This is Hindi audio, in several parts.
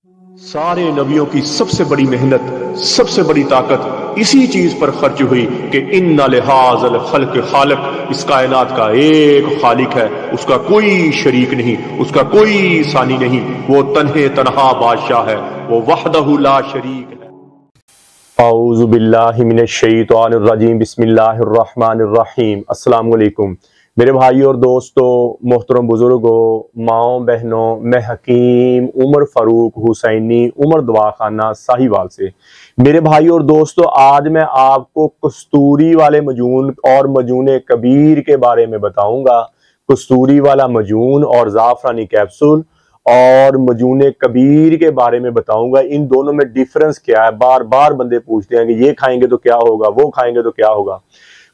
सारे नबियों की सबसे बड़ी मेहनत, सबसे बड़ी ताकत इसी चीज पर खर्च हुई कि इन्ना लिहाज़ल खल्क खालिक, इस कायनात का एक खालिक है, उसका कोई शरीक नहीं, उसका कोई सानी नहीं, वो तन्हे तन्हा बादशाह है, वो वहदहु ला शरीक है। औज़ु बिल्लाहि मिनश शैतानिर रजीम, बिस्मिल्लाहिर रहमानिर रहीम। अस्सलाम वालेकुम मेरे भाई और दोस्तों, मोहतरम बुजुर्गों, माओ बहनों, मैं हकीम उमर फारूक हुसैनी, उमर दवाखाना साहिवाल से। मेरे भाई और दोस्तों, आज मैं आपको कस्तूरी वाले मजून और मजून कबीर के बारे में बताऊंगा। कस्तूरी वाला मजून और जाफरानी कैप्सूल और मजून कबीर के बारे में बताऊंगा। इन दोनों में डिफरेंस क्या है। बार बार बंदे पूछते हैं कि ये खाएंगे तो क्या होगा, वो खाएंगे तो क्या होगा।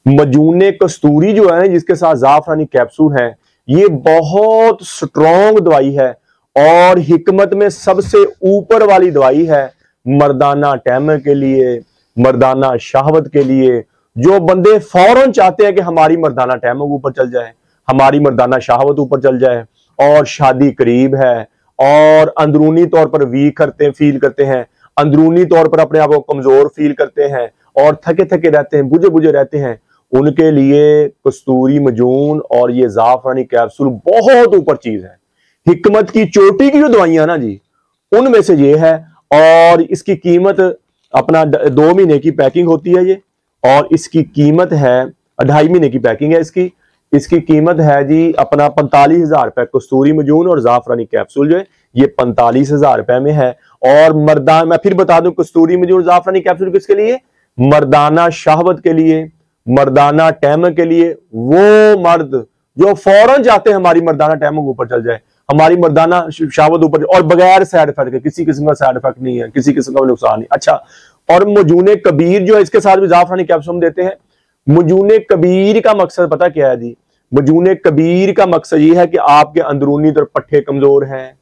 मजूने कस्तूरी जो है, जिसके साथ जाफरानी कैप्सूल है, ये बहुत स्ट्रॉन्ग दवाई है और हिकमत में सबसे ऊपर वाली दवाई है मर्दाना टैम के लिए, मर्दाना शहवत के लिए। जो बंदे फौरन चाहते हैं कि हमारी मर्दाना टैम ऊपर चल जाए, हमारी मर्दाना शहवत ऊपर चल जाए और शादी करीब है और अंदरूनी तौर पर वीक फील करते हैं, अंदरूनी तौर पर अपने आप को कमजोर फील करते हैं और थके थके रहते हैं, बुझे बुझे रहते हैं, उनके लिए कस्तूरी मजून और ये जाफरानी कैप्सूल बहुत ऊपर चीज है। हिकमत की चोटी की जो दवाइयां ना जी, उनमें से ये है। और इसकी कीमत अपना 2 महीने की पैकिंग होती है ये, और इसकी कीमत है 2.5 महीने की पैकिंग है इसकी कीमत है जी अपना 45,000 रुपए। कस्तूरी मजून और जाफरानी कैप्सूल जो है ये 45,000 रुपए में है। और मर्दाना, मैं फिर बता दूं, कस्तूरी मजून जाफरानी कैप्सूल किसके लिए? मर्दाना शहवत के लिए, मर्दाना टैम के लिए। वो मर्द जो फौरन चाहते हैं हमारी मर्दाना टैम ऊपर चल जाए, हमारी मर्दाना शहवत ऊपर, और बगैर साइड इफेक्ट के, किसी किस्म का साइड इफेक्ट नहीं है, किसी किस्म का नुकसान नहीं। अच्छा, और मजूने कबीर जो है, इसके साथ भी जाफरानी कैप्सूल हम देते हैं। मजूने कबीर का मकसद पता क्या है जी? मजूने कबीर का मकसद ये है कि आपके अंदरूनी तौर पट्टे कमजोर हैं,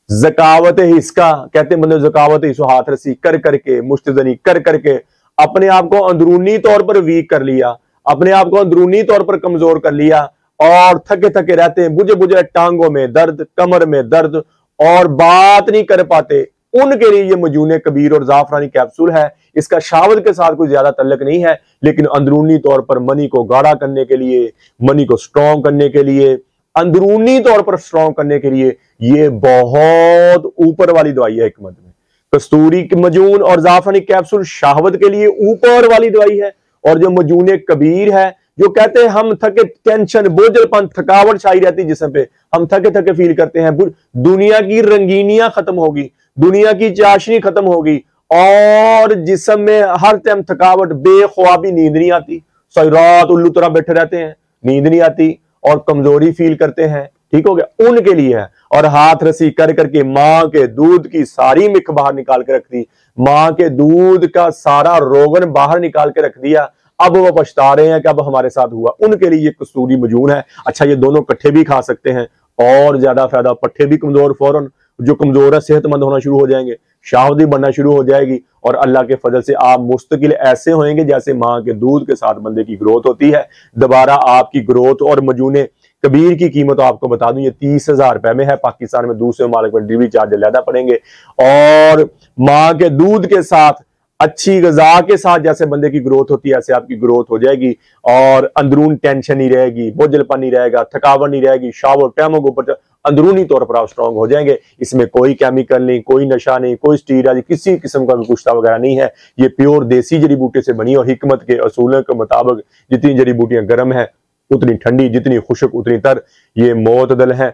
जकावत हिस्का कहते हैं बंदे, जकावत हिस्सो हाथ रसी कर करके, मुश्तजनी कर करके अपने आप को अंदरूनी तौर पर वीक कर लिया, अपने आप को अंदरूनी तौर पर कमजोर कर लिया और थके थके रहते हैं, बुझे बुझे, टांगों में दर्द, कमर में दर्द और बात नहीं कर पाते, उनके लिए ये मजूने कबीर और जाफरानी कैप्सूल है। इसका शावत के साथ कोई ज्यादा तल्लक नहीं है, लेकिन अंदरूनी तौर पर मनी को गाढ़ा करने के लिए, मनी को स्ट्रॉन्ग करने के लिए, अंदरूनी तौर पर स्ट्रॉन्ग करने के लिए ये बहुत ऊपर वाली दवाई है हिकमत में। कस्तूरी मजून और जाफरानी कैप्सूल शाहवत के लिए ऊपर वाली दवाई है। और जो मजूने कबीर है, जो कहते हैं हम थके, टेंशन, बोझलपन, थकावट छाई रहती जिस्म पे, हम थके थके फील करते हैं, दुनिया की रंगीनियां खत्म होगी, दुनिया की चाशनी खत्म होगी और जिस्म में हर टाइम थकावट, बेख्वाबी, नींद नहीं आती, सारी रात उल्लू तरह बैठे रहते हैं, नींद नहीं आती और कमजोरी फील करते हैं, ठीक हो गया, उनके लिए है। और हाथ रसी कर करके मां के दूध की सारी मिख बाहर निकाल के रख दी, मां के दूध का सारा रोगन बाहर निकाल के रख दिया। अब वो पछता रहे हैं कि अब हमारे साथ हुआ, उनके लिए ये कस्तूरी मजून है। अच्छा, ये दोनों इकट्ठे भी खा सकते हैं और ज्यादा फायदा। पट्टे भी कमजोर, फौरन जो कमजोर है सेहतमंद होना शुरू हो जाएंगे, शाहवती बनना शुरू हो जाएगी और अल्लाह के फजल से आप मुस्तकिल ऐसे होंगे जैसे मां के दूध के साथ बंदे की ग्रोथ होती है। दोबारा आपकी ग्रोथ। और मजूने कबीर की कीमत तो आपको बता दूं, ये 30,000 रुपए में है। पाकिस्तान में दूसरे मालिक में डिलीवरी चार्ज ज्यादा पड़ेंगे। और मां के दूध के साथ, अच्छी गजा के साथ जैसे बंदे की ग्रोथ होती है, ऐसे आपकी ग्रोथ हो जाएगी और अंदरून टेंशन नहीं रहेगी, बोझलपन नहीं रहेगा, थकावट नहीं रहेगी, शावर टैमों के ऊपर अंदरूनी तौर पर आप स्ट्रॉन्ग हो जाएंगे। इसमें कोई केमिकल नहीं, कोई नशा नहीं, कोई स्टीराइड, किसी किस्म का भी कुश्ता वगैरह नहीं है। ये प्योर देसी जड़ी बूटी से बनी और हिकमत के असूलों के मुताबिक जितनी जड़ी बूटियां गर्म है उतनी ठंडी, जितनी खुशक उतनी तर। ये मोतदल है,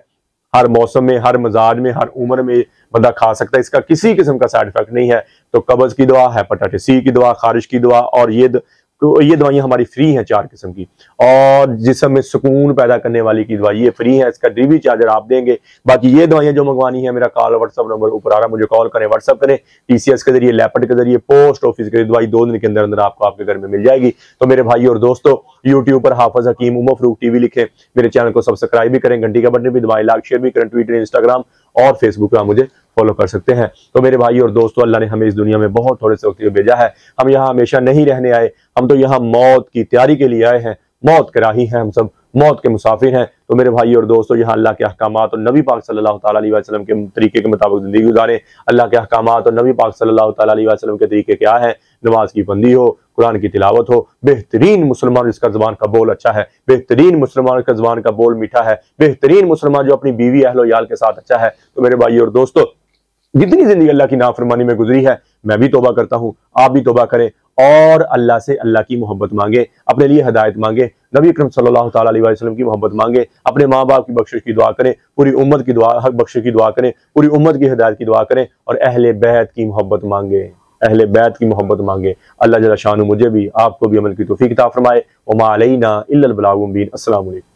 हर मौसम में, हर मिजाज में, हर उम्र में बंदा खा सकता है। इसका किसी किस्म का साइड इफेक्ट नहीं है। तो कब्ज की दवा, हेपेटाइटिस सी की दवा, खारिश की दवा, और ये दवाइयां हमारी फ्री हैं 4 किस्म की। और जिस्म में सुकून पैदा करने वाली की दवाई ये फ्री है, इसका डिलीवरी चार्जर आप देंगे। बाकी ये दवाइयां जो मंगवानी है, मेरा कॉल व्हाट्सअप नंबर ऊपर आ रहा है, मुझे कॉल करें, व्हाट्सअप करें, टीसीएस के जरिए, लैपट के जरिए, पोस्ट ऑफिस के दवाई 2 दिन के अंदर अंदर आपको आपके घर में मिल जाएगी। तो मेरे भाई और दोस्तों, यूट्यूब पर हाफिज हकीम उमर फारूक टीवी लिखें, मेरे चैनल को सब्सक्राइब भी करें, घंटी का बटन भी दबाएं, लाइक शेयर भी करें, ट्विटर, इंस्टाग्राम और फेसबुक पर मुझे फॉलो कर सकते हैं। तो मेरे भाई और दोस्तों, अल्लाह ने हमें इस दुनिया में बहुत थोड़े से वक्त भेजा है। हम यहाँ हमेशा नहीं रहने आए, हम तो यहाँ मौत की तैयारी के लिए आए हैं। मौत के राही हैं हम सब, मौत के मुसाफिर हैं। तो मेरे भाई और दोस्तों, यहाँ अल्लाह के अहकामात और नबी पाक सल्लल्लाहु तआला अलैहि वसल्लम के तरीके के मुताबिक जिंदगी गुजारें। अल्लाह के अहकामात और नबी पाक सल्लल्लाहु तआला अलैहि वसल्लम के तरीके क्या है? नमाज की बंदी हो, कुरान की तिलावत हो, बेहतरीन मुसलमान जिसका ज़बान का बोल अच्छा है, बेहतरीन मुसलमान का ज़बान का बोल मीठा है, बेहतरीन मुसलमान जो अपनी बीवी अहलो याल के साथ अच्छा है। तो मेरे भाई और दोस्तों, जितनी जिंदगी अल्लाह की नाफरमानी में गुजरी है, मैं भी तौबा करता हूँ, आप भी तौबा करें और अल्लाह से अल्लाह की मोहब्बत मांगे, अपने लिए हिदायत मांगे, नबी अकरम सल्लल्लाहु तआला अलैहि वसल्लम की मोहब्बत मांगे, अपने माँ बाप की बख्शिश की दुआ करें, पूरी उम्मत की दुआ बख्शिश की दुआ करें, पूरी उम्मत की हिदायत की दुआ करें और अहले बैत की मोहब्बत मांगे, अहले बैत की मोहब्बत मांगे। अल्लाह जल्ल शानु मुझे भी आपको भी अमल की तौफीक अता फरमाए। वमा अलैना इल्लल बलागुल मुबीन। अस्सलामु अलैकुम।